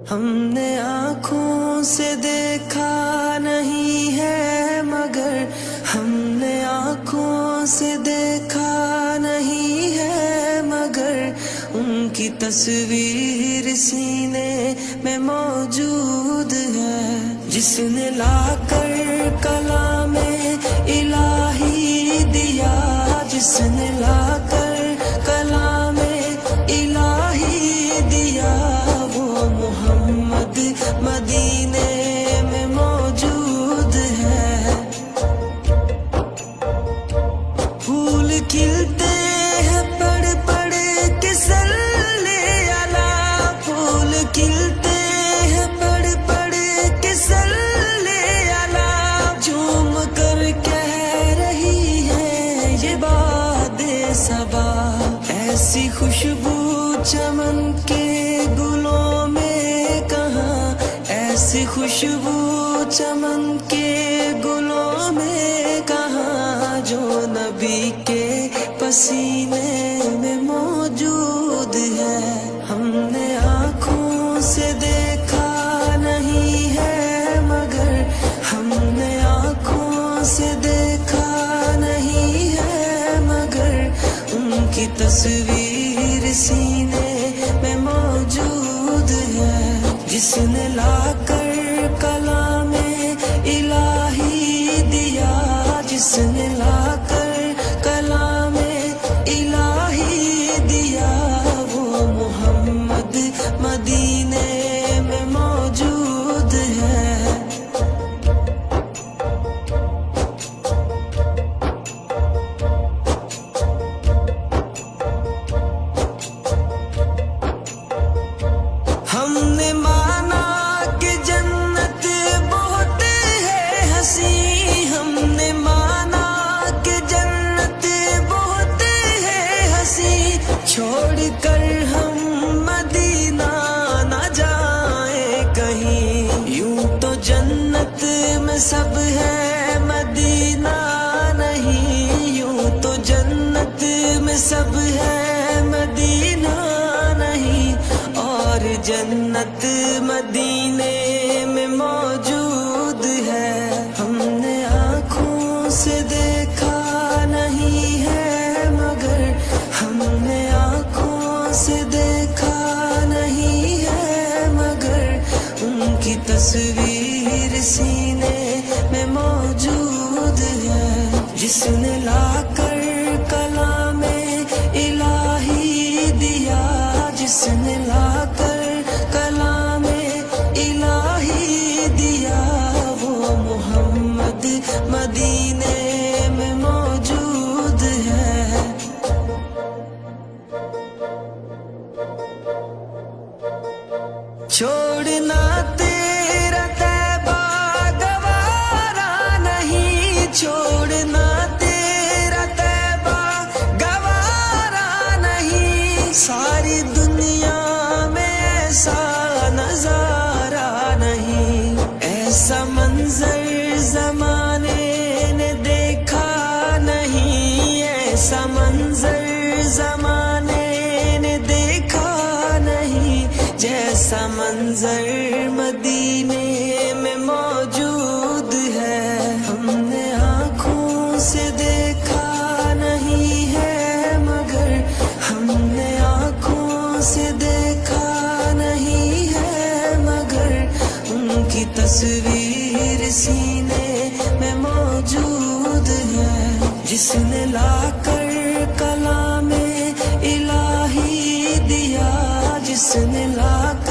ہم نے آنکھوں سے دیکھا نہیں ہے مگر ہم نے آنکھوں سے دیکھا نہیں ہے مگر ان کی تصویر سینے میں موجود ہے، جس نے لا کر کلام الہی دیا، جس نے لا کر کلام الہی دیا، وہ محمد مدینے میں موجود ہے۔ پھول کھلتے ہیں پڑھ پڑھ کے صلی علی، پھول کھلتے ہیں پڑھ پڑھ کے صلی علی، جھوم کر کہہ رہی ہے یہ باد صبا، ایسی خوشبو چمن کے گلوں میں کہاں، ایسی خوشبو چمن کے گلوں میں کہاں، جو نبی کے پسینے میں موجود ہے۔ ہم نے آنکھوں سے دیکھا نہیں ہے مگر ہم نے آنکھوں سے دیکھا نہیں ہے مگر ان کی تصویر سینے میں موجود ہے، جس نے لا کر کلام الہی دیا، جس نے لا کر کلام الہی دیا، وہ محمد مدینے میں موجود ہے۔ ہم نے مانا کہ جنت بہت ہے حسین، ہم نے مانا کہ جنت بہت ہے حسین، چھوڑ کر ہم مدینہ نہ جائیں کہیں، یوں تو جنت میں سب ہے مدینہ نہیں، یوں تو جنت میں سب ہے مدینہ نہیں، اور جنت مدینے میں موجود ہے۔ ہم نے آنکھوں سے دیکھا نہیں ہے مگر ہم نے آنکھوں سے دیکھا نہیں ہے مگر ان کی تصویر سینے میں موجود ہے، جس نے لا کر کلام الہی دیا، جس نے لا کر کلام الہی دیا، وہ محمد مدینے میں موجود ہے۔ چھوڑنا تیرا طیبہ گوارا نہیں، چھوڑنا تیرا طیبہ گوارا نہیں، ساری دنیا میں ایسا نظارہ نہیں، ایسا منظر زمانے نے دیکھا نہیں، ایسا منظر زمانے نے دیکھا نہیں، جیسا منظر مدینے میں موجود ہے۔ ہم نے آنکھوں سے دیکھا نہیں ہے مگر ہم نے آنکھوں سے دیکھا نہیں ہے مگر ان کی تصویر سینے میں موجود ہے، جس نے لا کر کلام الہی دیا، جس نے لا کر